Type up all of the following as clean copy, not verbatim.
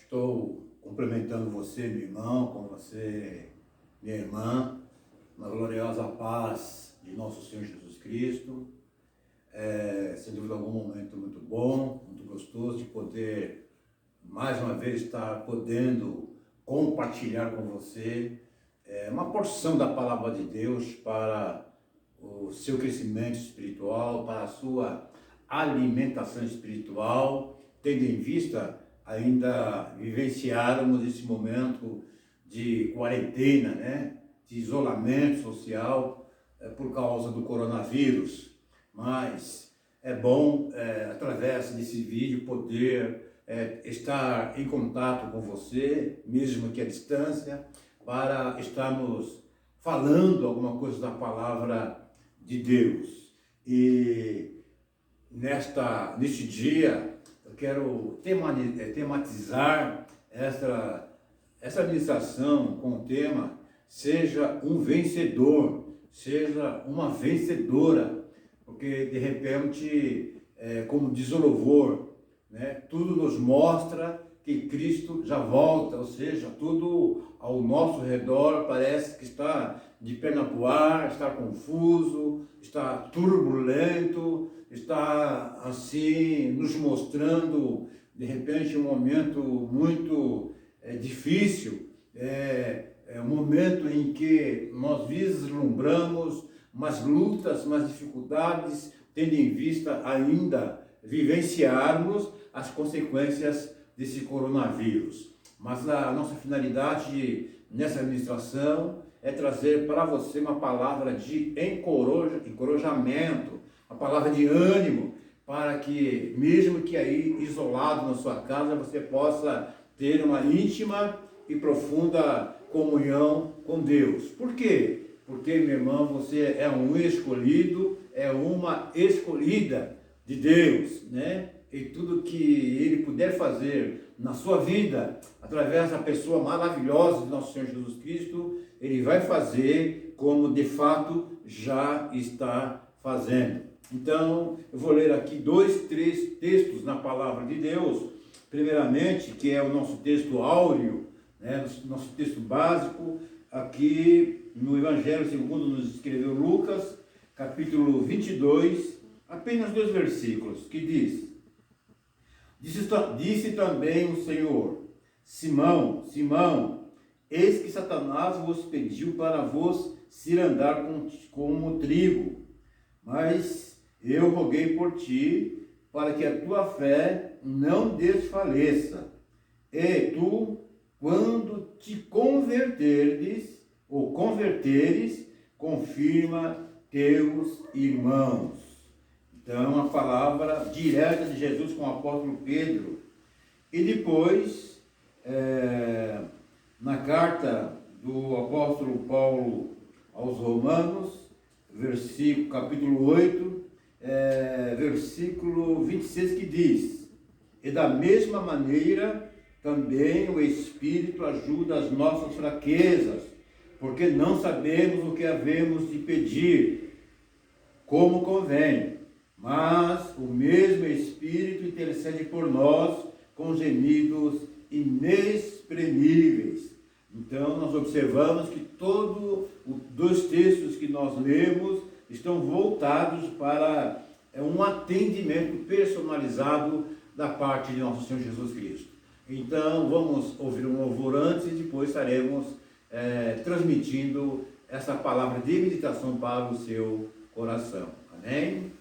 Estou cumprimentando você, meu irmão, com você, minha irmã, na gloriosa paz de nosso Senhor Jesus Cristo. Sem dúvida algum, um momento muito bom, muito gostoso de poder, mais uma vez, estar podendo compartilhar com você uma porção da Palavra de Deus para o seu crescimento espiritual, para a sua alimentação espiritual, tendo em vista ainda vivenciarmos esse momento de quarentena, né? De isolamento social por causa do coronavírus. Mas é bom, através desse vídeo, poder estar em contato com você, mesmo que à distância, para estarmos falando alguma coisa da palavra de Deus. E neste dia, eu quero tematizar essa ministração com o tema Seja um vencedor, seja uma vencedora, porque de repente, como diz o louvor, né, tudo nos mostra que Cristo já volta, ou seja, tudo ao nosso redor parece que está de perna pro ar, está confuso, está turbulento, está assim nos mostrando de repente um momento muito difícil, um momento em que nós vislumbramos umas lutas, umas dificuldades, tendo em vista ainda vivenciarmos as consequências desse coronavírus. Mas a nossa finalidade nessa ministração é trazer para você uma palavra de encorajamento, uma palavra de ânimo, para que, mesmo que aí isolado na sua casa, você possa ter uma íntima e profunda comunhão com Deus. Por quê? Porque, meu irmão, você é um escolhido, é uma escolhida de Deus, né? E tudo que Ele puder fazer na sua vida, através da pessoa maravilhosa de nosso Senhor Jesus Cristo, Ele vai fazer como de fato já está fazendo. Então, eu vou ler aqui 3 textos na palavra de Deus. Primeiramente, que é o nosso texto áureo, né, nosso texto básico, aqui no Evangelho segundo nos escreveu Lucas, capítulo 22, apenas 2 versículos, que diz: Disse também o Senhor: Simão, Simão, eis que Satanás vos pediu para vos cirandar como trigo, mas eu roguei por ti, para que a tua fé não desfaleça. E tu, quando te converteres, confirma teus irmãos. Então, a palavra direta de Jesus com o apóstolo Pedro. E depois, na carta do apóstolo Paulo aos Romanos, capítulo 8, versículo 26, que diz: E da mesma maneira também o Espírito ajuda as nossas fraquezas, porque não sabemos o que havemos de pedir como convém, mas o mesmo Espírito intercede por nós com gemidos inexprimíveis. Então, nós observamos que todos os 2 textos que nós lemos estão voltados para um atendimento personalizado da parte de nosso Senhor Jesus Cristo. Então, vamos ouvir um louvor antes e depois estaremos transmitindo essa palavra de meditação para o seu coração. Amém?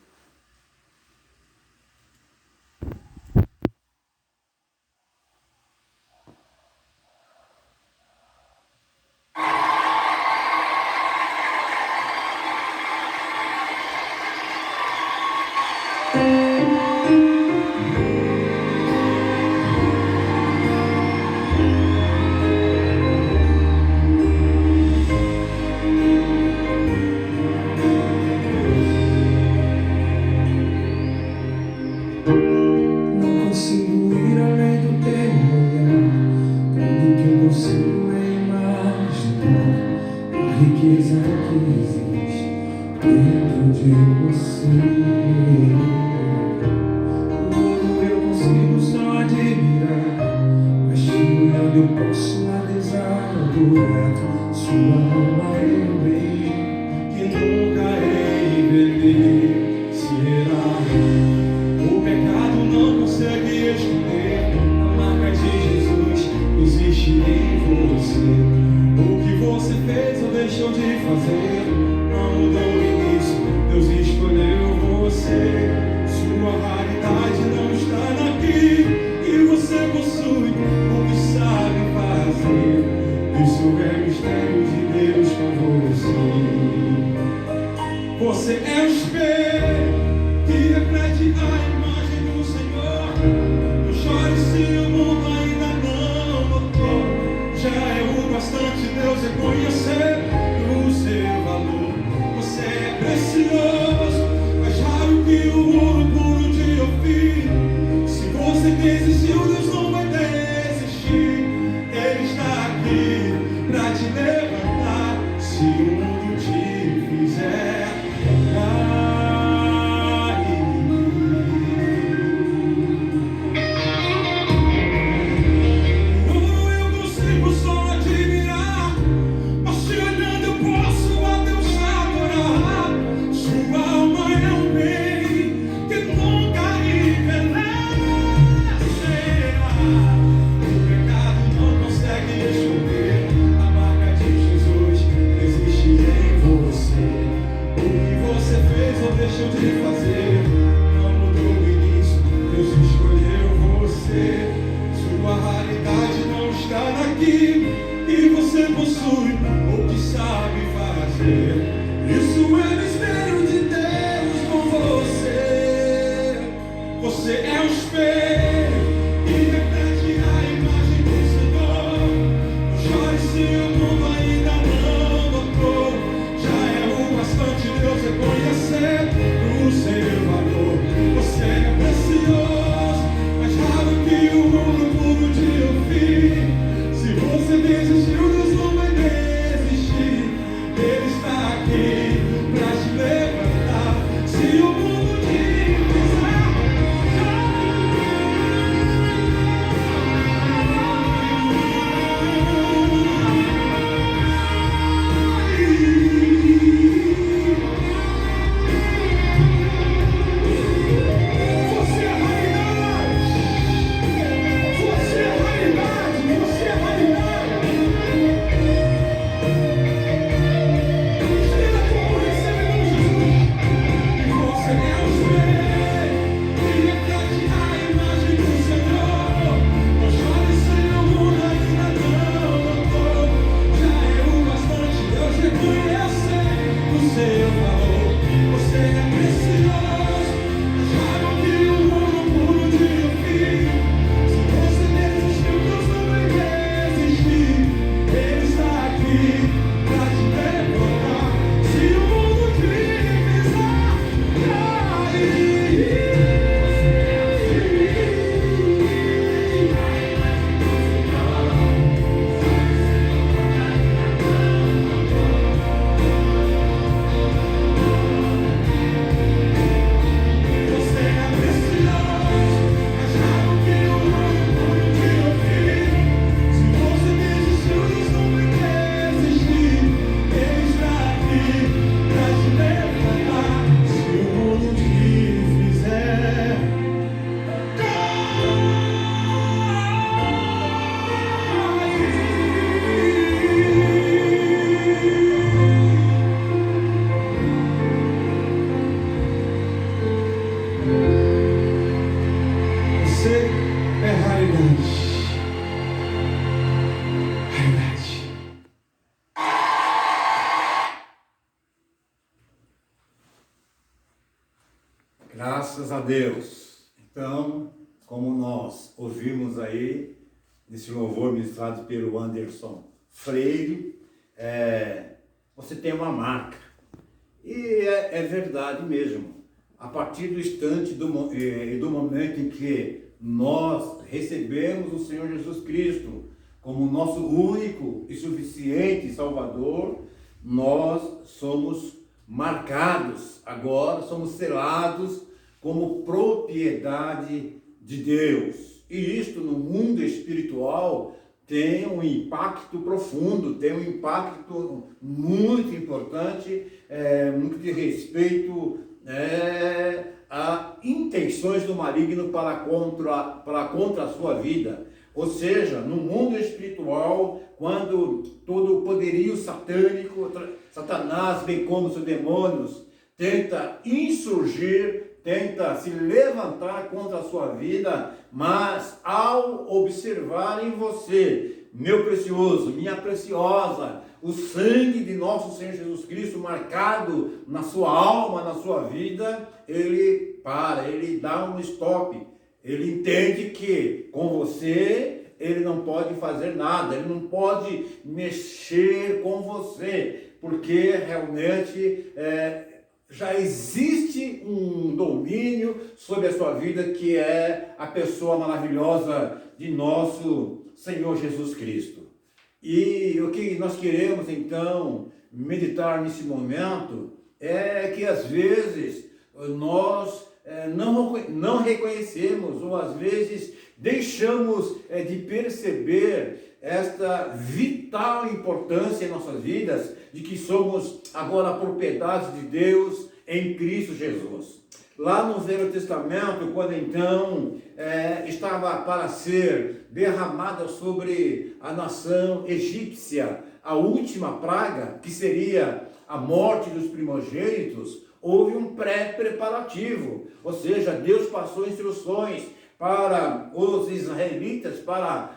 Graças a Deus. Então, como nós ouvimos aí, nesse louvor ministrado pelo Anderson Freire, você tem uma marca. E é verdade mesmo. A partir do instante do momento em que nós recebemos o Senhor Jesus Cristo como nosso único e suficiente Salvador, nós somos marcados, agora somos selados como propriedade de Deus. E isto no mundo espiritual tem um impacto profundo, tem um impacto muito importante, muito de respeito a intenções do maligno para contra a sua vida. Ou seja, no mundo espiritual, quando todo o poderio satânico, Satanás, bem como os demônios, tenta insurgir, tenta se levantar contra a sua vida, mas ao observar em você, meu precioso, minha preciosa, o sangue de nosso Senhor Jesus Cristo marcado na sua alma, na sua vida, ele para, ele dá um stop. Ele entende que com você ele não pode fazer nada, ele não pode mexer com você, porque realmente já existe um domínio sobre a sua vida, que é a pessoa maravilhosa de nosso Senhor Jesus Cristo. E o que nós queremos então meditar nesse momento é que às vezes nós não reconhecemos, ou às vezes deixamos de perceber esta vital importância em nossas vidas, de que somos agora propriedades de Deus em Cristo Jesus. Lá no Velho Testamento, quando então estava para ser derramada sobre a nação egípcia a última praga, que seria a morte dos primogênitos, houve um pré-preparativo, ou seja, Deus passou instruções para os israelitas, para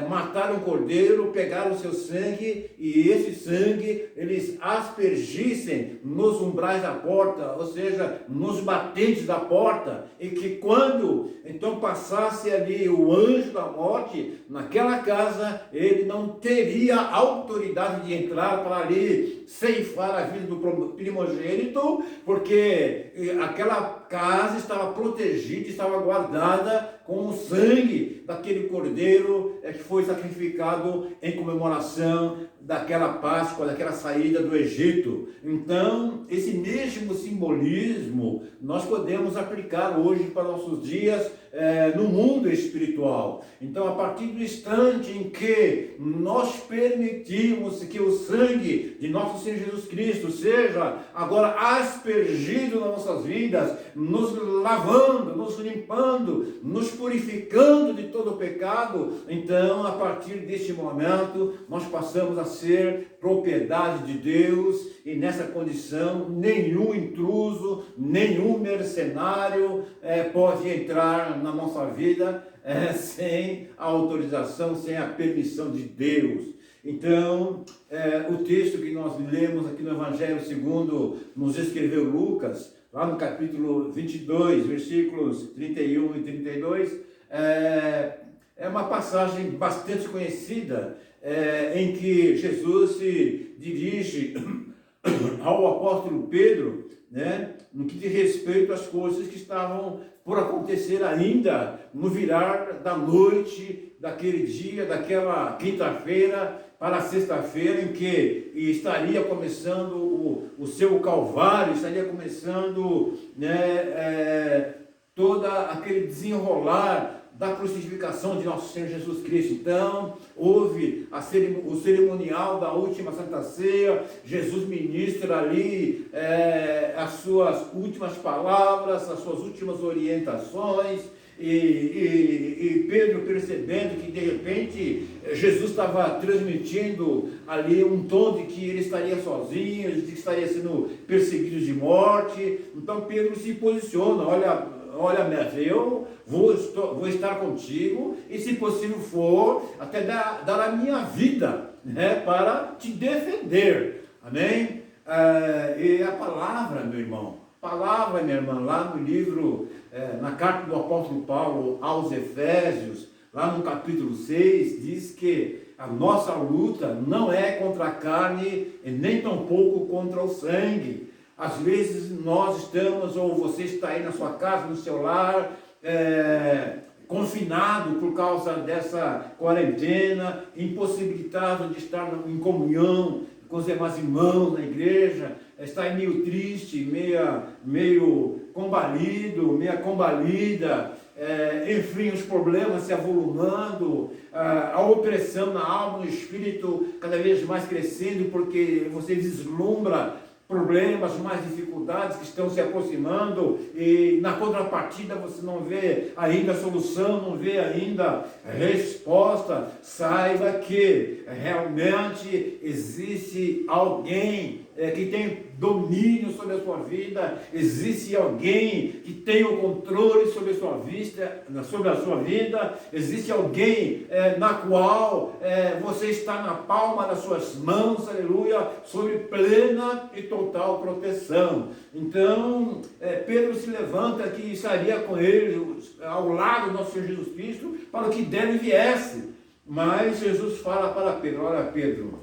matar um cordeiro, pegar o seu sangue, e esse sangue eles aspergissem nos umbrais da porta, ou seja, nos batentes da porta, e que quando então passasse ali o anjo da morte naquela casa, ele não teria autoridade de entrar para ali ceifar a vida do primogênito, porque aquela casa estava protegida, estava guardada com o sangue daquele cordeiro que foi sacrificado em comemoração daquela Páscoa, daquela saída do Egito. Então, esse mesmo simbolismo nós podemos aplicar hoje para nossos dias no mundo espiritual. Então, a partir do instante em que nós permitimos que o sangue de nosso Senhor Jesus Cristo seja agora aspergido nas nossas vidas, nos lavando, nos limpando, nos purificando de todo o pecado, então, a partir deste momento, nós passamos a ser propriedade de Deus, e nessa condição nenhum intruso, nenhum mercenário pode entrar na nossa vida sem a autorização, sem a permissão de Deus. Então, o texto que nós lemos aqui no Evangelho segundo nos escreveu Lucas, lá no capítulo 22, versículos 31 e 32, é uma passagem bastante conhecida, em que Jesus se dirige ao apóstolo Pedro, né, no que diz respeito às coisas que estavam por acontecer ainda no virar da noite daquele dia, daquela quinta-feira para a sexta-feira, em que estaria começando o seu calvário, estaria começando, né, todo aquele desenrolar da crucificação de nosso Senhor Jesus Cristo. Então, houve o cerimonial da última Santa Ceia, Jesus ministra ali as suas últimas palavras, as suas últimas orientações, e Pedro, percebendo que de repente Jesus estava transmitindo ali um tom de que ele estaria sozinho, de que estaria sendo perseguido de morte, então Pedro se posiciona: olha, mestre, eu vou estar contigo, e se possível for, até dar a minha vida, né, para te defender. Amém? E a palavra, meu irmão, minha irmã, lá no livro, na carta do apóstolo Paulo aos Efésios, lá no capítulo 6, diz que a nossa luta não é contra a carne e nem tampouco contra o sangue. Às vezes nós estamos, ou você está aí na sua casa, no seu lar, confinado por causa dessa quarentena, impossibilitado de estar em comunhão com os demais irmãos na igreja, está meio triste, meio combalido, meia combalida, enfim, os problemas se avolumando, a opressão na alma, no espírito cada vez mais crescendo, porque você vislumbra problemas, mais dificuldades que estão se aproximando, e na contrapartida você não vê ainda solução, não vê ainda resposta. Saiba que realmente existe alguém que tem domínio sobre a sua vida, existe alguém que tem o controle sobre a sua vida, existe alguém na qual você está na palma das suas mãos, aleluia, sob plena e total proteção. Então, Pedro se levanta, que estaria com ele, ao lado do nosso Senhor Jesus Cristo, para o que der e viesse. Mas Jesus fala para Pedro: olha, Pedro,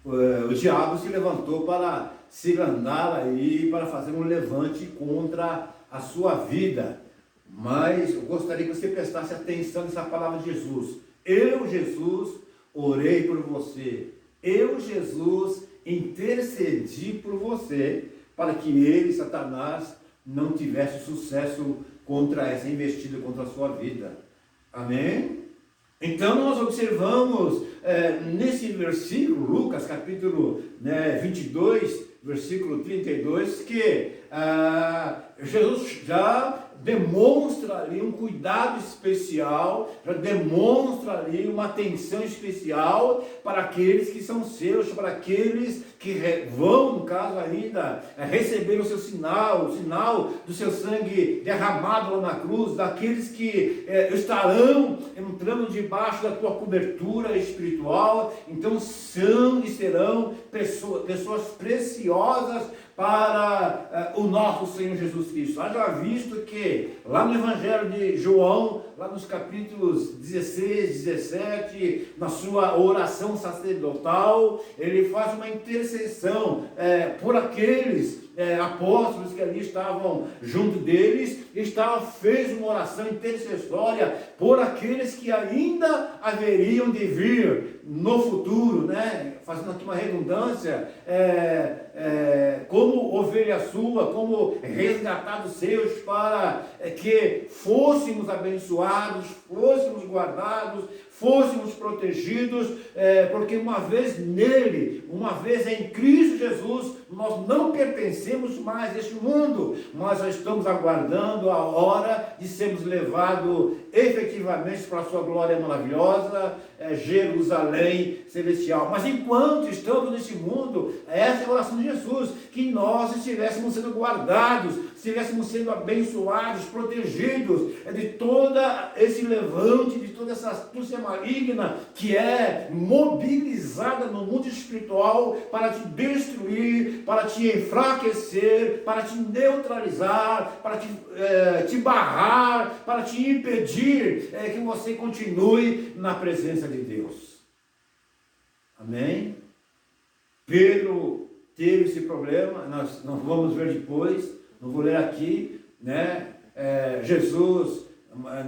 o diabo se levantou para se andar aí, para fazer um levante contra a sua vida. Mas eu gostaria que você prestasse atenção nessa palavra de Jesus. Eu, Jesus, orei por você. Eu, Jesus, intercedi por você, para que ele, Satanás, não tivesse sucesso contra essa investida contra a sua vida. Amém? Então nós observamos nesse versículo, Lucas capítulo 22, versículo 32, que Jesus já demonstra ali um cuidado especial, já demonstra ali uma atenção especial para aqueles que são seus, para aqueles que vão, no caso ainda, receber o seu sinal, o sinal do seu sangue derramado lá na cruz, daqueles que estarão entrando debaixo da tua cobertura espiritual. Então são e serão pessoas preciosas para o nosso Senhor Jesus Cristo. Haja visto que lá no Evangelho de João, lá nos capítulos 16, 17, na sua oração sacerdotal, ele faz uma intercessão por aqueles apóstolos que ali estavam junto deles, fez uma oração intercessória por aqueles que ainda haveriam de vir no futuro, né? Fazendo aqui uma redundância, como ovelha sua, como resgatados seus, para que fôssemos abençoados, fôssemos guardados, fôssemos protegidos, porque uma vez nele, uma vez em Cristo Jesus, nós não pertencemos mais a este mundo, mas já estamos aguardando a hora de sermos levados efetivamente para a sua glória maravilhosa, Jerusalém celestial. Mas enquanto estamos neste mundo, essa é a oração de Jesus, que nós estivéssemos sendo guardados, estivéssemos sendo abençoados, protegidos de todo esse levante, de toda essa astúcia maligna que é mobilizada no mundo espiritual para te destruir, para te enfraquecer, para te neutralizar, para te barrar, para te impedir que você continue na presença de Deus. Amém? Pedro teve esse problema, nós vamos ver depois, não vou ler aqui, né? Jesus,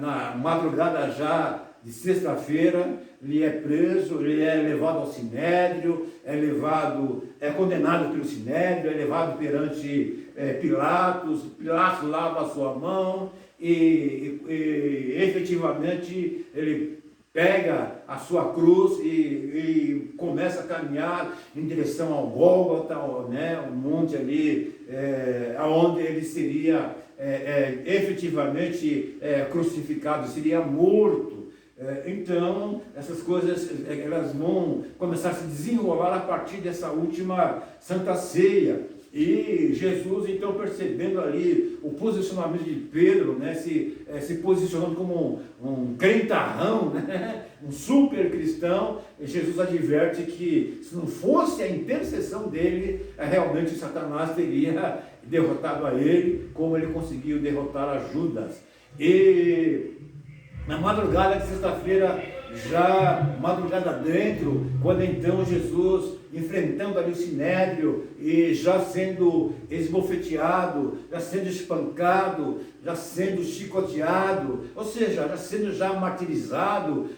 na madrugada já de sexta-feira, ele é preso, ele é levado ao sinédrio, é condenado pelo sinédrio, é levado perante Pilatos lava a sua mão e efetivamente ele pega a sua cruz e começa a caminhar em direção ao Gólgota, né, o monte ali, onde ele seria efetivamente crucificado, seria morto. Então, essas coisas elas vão começar a se desenrolar a partir dessa última Santa Ceia. E Jesus, então, percebendo ali o posicionamento de Pedro, né, se posicionando como um crentarrão, né, um super cristão, Jesus adverte que se não fosse a intercessão dele, realmente Satanás teria derrotado a ele, como ele conseguiu derrotar a Judas. E na madrugada de sexta-feira, já madrugada dentro, quando então Jesus, enfrentando ali o sinédrio e já sendo esbofeteado, já sendo espancado, já sendo chicoteado, ou seja, já sendo martirizado,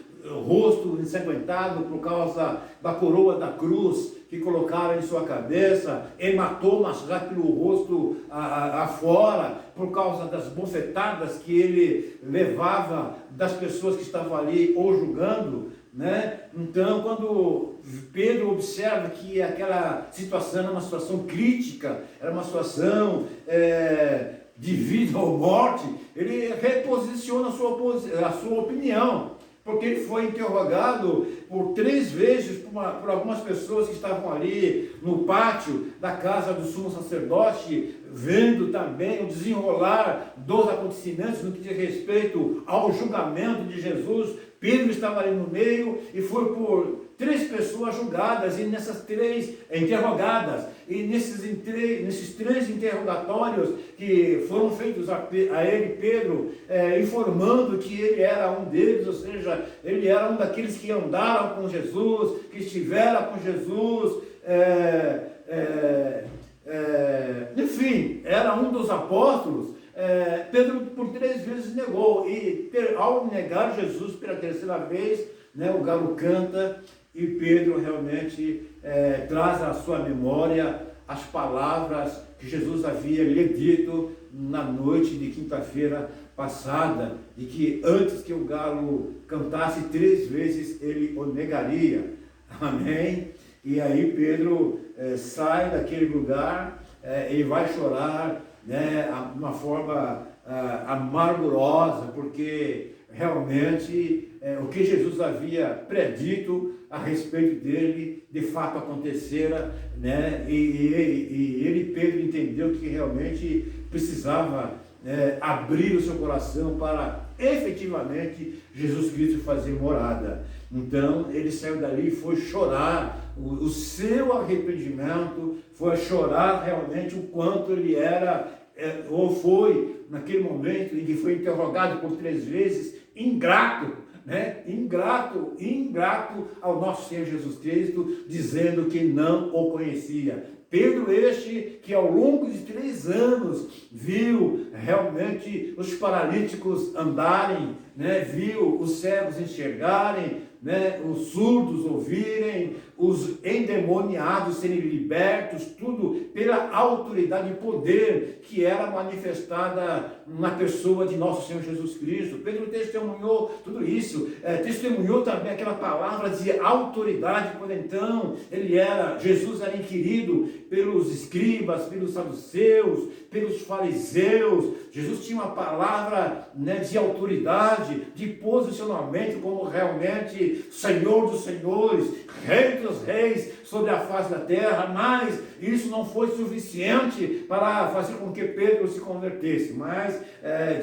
rosto ensanguentado por causa da coroa da cruz que colocaram em sua cabeça, hematomas já pelo rosto afora, por causa das bofetadas que ele levava das pessoas que estavam ali o julgando, né? Então, quando Pedro observa que aquela situação era uma situação crítica, era uma situação de vida ou morte, ele reposiciona a sua opinião. Porque ele foi interrogado por 3 vezes por algumas pessoas que estavam ali no pátio da casa do sumo sacerdote, vendo também o desenrolar dos acontecimentos no que diz respeito ao julgamento de Jesus. Pedro estava ali no meio e foi por 3 pessoas julgadas e nessas 3 interrogadas. E nesses 3 interrogatórios que foram feitos a ele, Pedro, informando que ele era um deles, ou seja, ele era um daqueles que andaram com Jesus, que estiveram com Jesus, enfim, era um dos apóstolos. Pedro por 3 vezes negou, e ao negar Jesus pela 3ª vez, né, o galo canta, e Pedro realmente traz à sua memória as palavras que Jesus havia lhe dito na noite de quinta-feira passada, de que antes que o galo cantasse 3 vezes ele o negaria. Amém? E aí Pedro sai daquele lugar e vai chorar, né, de uma forma amargurosa, porque realmente o que Jesus havia predito a respeito dele, de fato acontecera, né? E ele, Pedro, entendeu que realmente precisava abrir o seu coração para efetivamente Jesus Cristo fazer morada. Então ele saiu dali e foi chorar o seu arrependimento, foi chorar realmente o quanto ele era, ou foi naquele momento em que foi interrogado por 3 vezes, ingrato, né? Ingrato ao nosso Senhor Jesus Cristo, dizendo que não o conhecia. Pedro este que ao longo de 3 anos viu realmente os paralíticos andarem, né? Viu os cegos enxergarem, né? Os surdos ouvirem, os endemoniados serem libertos, tudo pela autoridade e poder que era manifestada na pessoa de nosso Senhor Jesus Cristo. Pedro testemunhou tudo isso, testemunhou também aquela palavra de autoridade, quando então Jesus era inquirido pelos escribas, pelos saduceus, pelos fariseus. Jesus tinha uma palavra, né, de autoridade, de posicionamento como realmente Senhor dos senhores, Rei dos reis sobre a face da terra, mas isso não foi suficiente para fazer com que Pedro se convertesse. Mas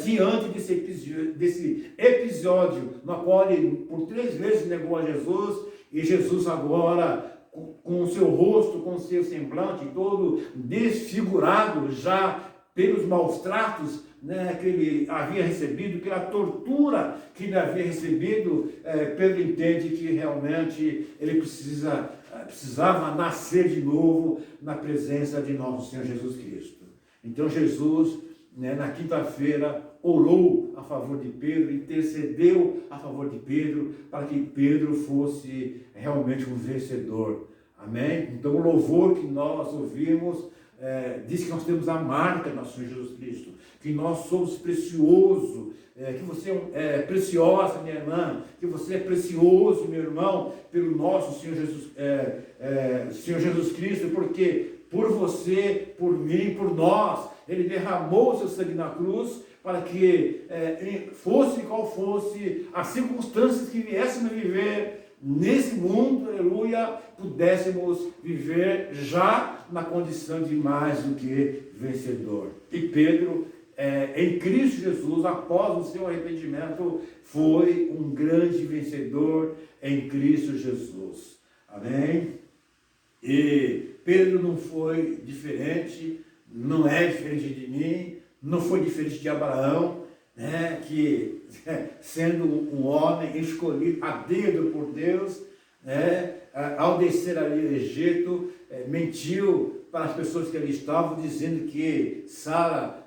diante desse episódio no qual ele por 3 vezes negou a Jesus, e Jesus agora com o seu rosto, com o seu semblante todo desfigurado já pelos maus tratos, né, que ele havia recebido, pela tortura que ele havia recebido, Pedro entende que realmente ele precisava nascer de novo na presença de nosso Senhor Jesus Cristo. Então Jesus, né, na quinta-feira, orou a favor de Pedro, intercedeu a favor de Pedro, para que Pedro fosse realmente um vencedor. Amém? Então o louvor que nós ouvimos diz que nós temos a marca do nosso Senhor Jesus Cristo, que nós somos preciosos, que você é preciosa, minha irmã, que você é precioso, meu irmão, pelo nosso Senhor Jesus Cristo, porque por você, por mim, por nós, Ele derramou o seu sangue na cruz, para que fosse qual fosse as circunstâncias que viéssemos viver nesse mundo, aleluia, pudéssemos viver já na condição de mais do que vencedor. E Pedro, em Cristo Jesus, após o seu arrependimento, foi um grande vencedor em Cristo Jesus. Amém? E Pedro não foi diferente, não é diferente de mim, não foi diferente de Abraão, né, que sendo um homem escolhido a dedo por Deus, né, ao descer ali do Egito, mentiu para as pessoas que ali estavam, dizendo que Sara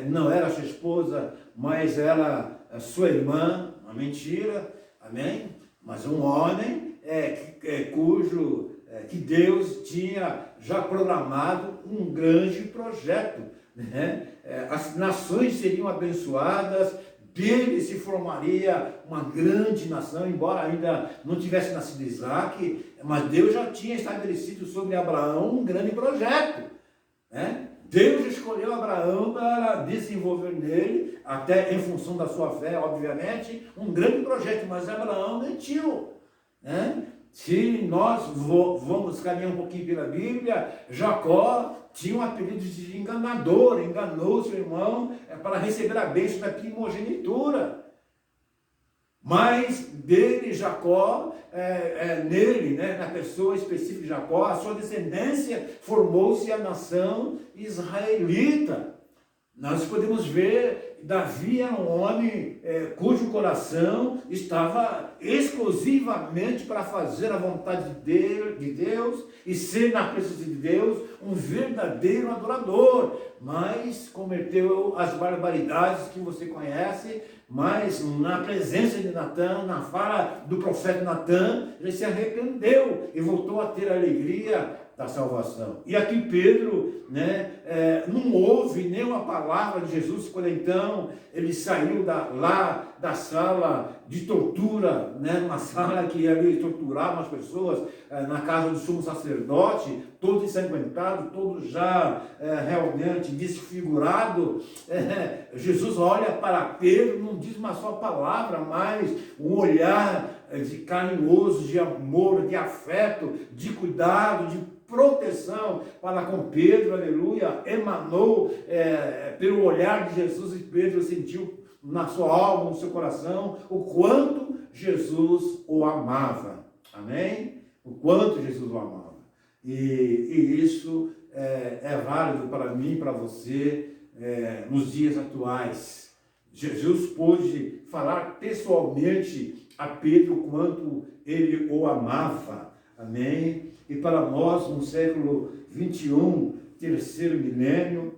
não era sua esposa, mas era sua irmã. Uma mentira, amém? Mas um homem que Deus tinha já programado um grande projeto, né? As nações seriam abençoadas, dele se formaria uma grande nação, embora ainda não tivesse nascido Isaac, mas Deus já tinha estabelecido sobre Abraão um grande projeto, né? Deus escolheu Abraão para desenvolver nele, até em função da sua fé, obviamente, um grande projeto, mas Abraão mentiu, né? Se nós vamos caminhar um pouquinho pela Bíblia, Jacó tinha um apelido de enganador, enganou seu irmão para receber a bênção da primogenitura. Mas dele, Jacó, nele, né, na pessoa específica de Jacó, a sua descendência, formou-se a nação israelita. Nós podemos ver, Davi era um homem cujo coração estava exclusivamente para fazer a vontade de Deus e ser na presença de Deus um verdadeiro adorador, mas cometeu as barbaridades que você conhece. Mas na presença de Natã, na fala do profeta Natã, ele se arrependeu e voltou a ter a alegria da salvação. E aqui Pedro, né, não ouve nenhuma palavra de Jesus quando então ele saiu lá da sala de tortura, né, uma sala que ali torturavam as pessoas, na casa do sumo sacerdote, todo ensanguentado, todo já realmente desfigurado. Jesus olha para Pedro, não diz uma só palavra, mas um olhar de carinhoso, de amor, de afeto, de cuidado, de proteção para com Pedro, aleluia, emanou pelo olhar de Jesus, e Pedro sentiu na sua alma, no seu coração, o quanto Jesus o amava, amém? O quanto Jesus o amava, e isso é válido para mim, para você, nos dias atuais. Jesus pôde falar pessoalmente a Pedro o quanto ele o amava, amém? E para nós, no século 21, terceiro milênio,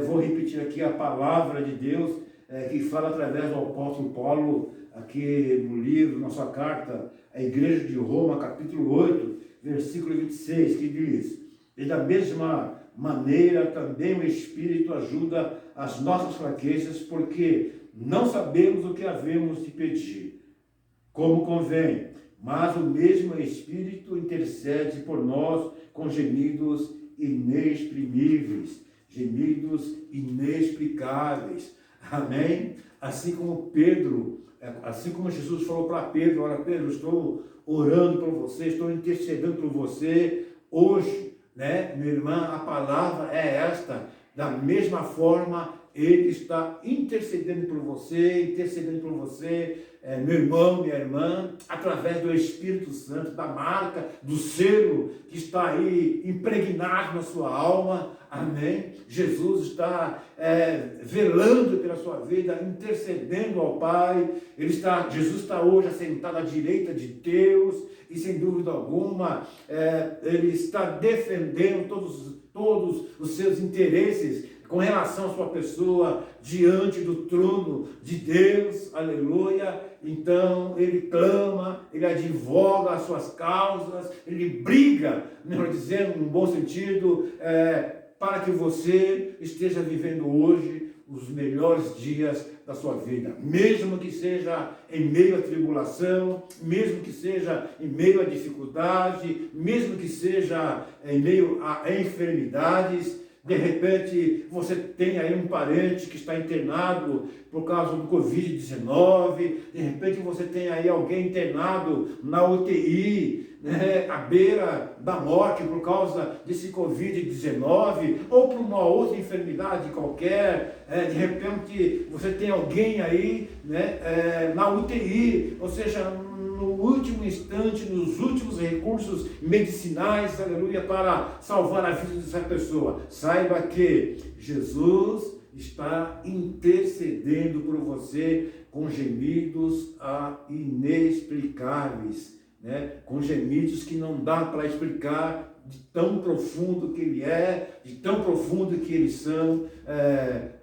vou repetir aqui a palavra de Deus, que fala através do apóstolo Paulo, aqui no livro, na sua carta à igreja de Roma, capítulo 8, versículo 26, que diz: e da mesma maneira também o Espírito ajuda as nossas fraquezas, porque não sabemos o que havemos de pedir, como convém, mas o mesmo Espírito intercede por nós com gemidos inexprimíveis, gemidos inexplicáveis. Amém? Assim como Jesus falou para Pedro: olha, Pedro, estou orando por você, estou intercedendo por você hoje, né? Minha irmã, a palavra é esta. Da mesma forma, ele está intercedendo por você, meu irmão, minha irmã, através do Espírito Santo, da marca, do selo que está aí impregnado na sua alma, amém? Jesus está velando pela sua vida, intercedendo ao Pai. Jesus está hoje assentado à direita de Deus, e sem dúvida alguma, ele está defendendo todos os seus interesses com relação à sua pessoa, diante do trono de Deus, aleluia. Então, ele clama, ele advoga as suas causas, ele briga, melhor dizendo, num bom sentido, para que você esteja vivendo hoje os melhores dias da sua vida, mesmo que seja em meio à tribulação, mesmo que seja em meio à dificuldade, mesmo que seja em meio a enfermidades. De repente, você tem aí um parente que está internado por causa do Covid-19, de repente você tem aí alguém internado na UTI, né, à beira da morte por causa desse Covid-19, ou por uma outra enfermidade qualquer, de repente você tem alguém aí, né, na UTI, ou seja, no último instante, nos últimos recursos medicinais, aleluia, para salvar a vida dessa pessoa. Saiba que Jesus está intercedendo por você com gemidos inexplicáveis, né? Com gemidos que não dá para explicar, de tão profundo que ele é, de tão profundo que eles são,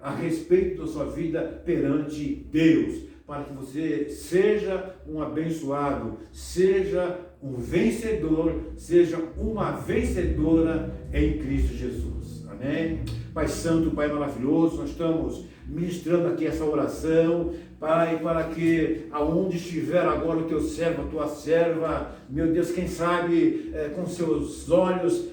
a respeito da sua vida perante Deus, para que você seja um abençoado, seja um vencedor, seja uma vencedora em Cristo Jesus. Amém? Pai Santo, Pai maravilhoso, nós estamos ministrando aqui essa oração, Pai, para que aonde estiver agora o teu servo, a tua serva, meu Deus, quem sabe com seus olhos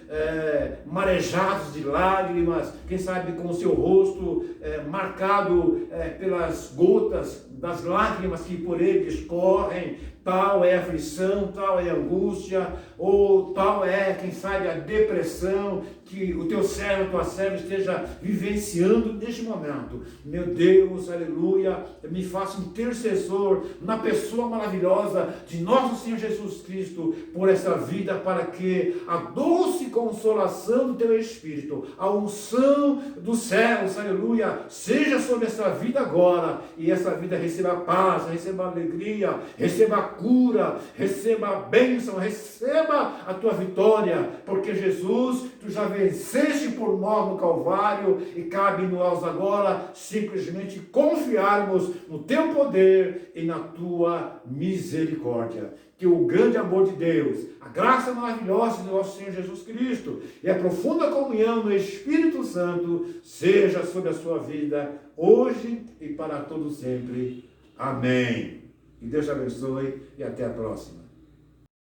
marejados de lágrimas, quem sabe com o seu rosto marcado pelas gotas das lágrimas que por ele escorrem, tal é a aflição, tal é a angústia, ou tal é, quem sabe, a depressão que o teu servo, a tua serva esteja vivenciando neste momento. Meu Deus, aleluia, me faça intercessor na pessoa maravilhosa de nosso Senhor Jesus Cristo por essa vida, para que a doce consolação do teu Espírito, a unção dos céus, aleluia, seja sobre essa vida agora, e essa vida receba paz, receba alegria, receba cura, receba a bênção, receba a tua vitória, porque Jesus, tu já venceste por nós no Calvário, e cabe-nos agora simplesmente confiarmos no teu poder e na tua misericórdia. Que o grande amor de Deus, a graça maravilhosa de nosso Senhor Jesus Cristo e a profunda comunhão do Espírito Santo seja sobre a sua vida hoje e para todo sempre. Amém. Que Deus te abençoe e até a próxima.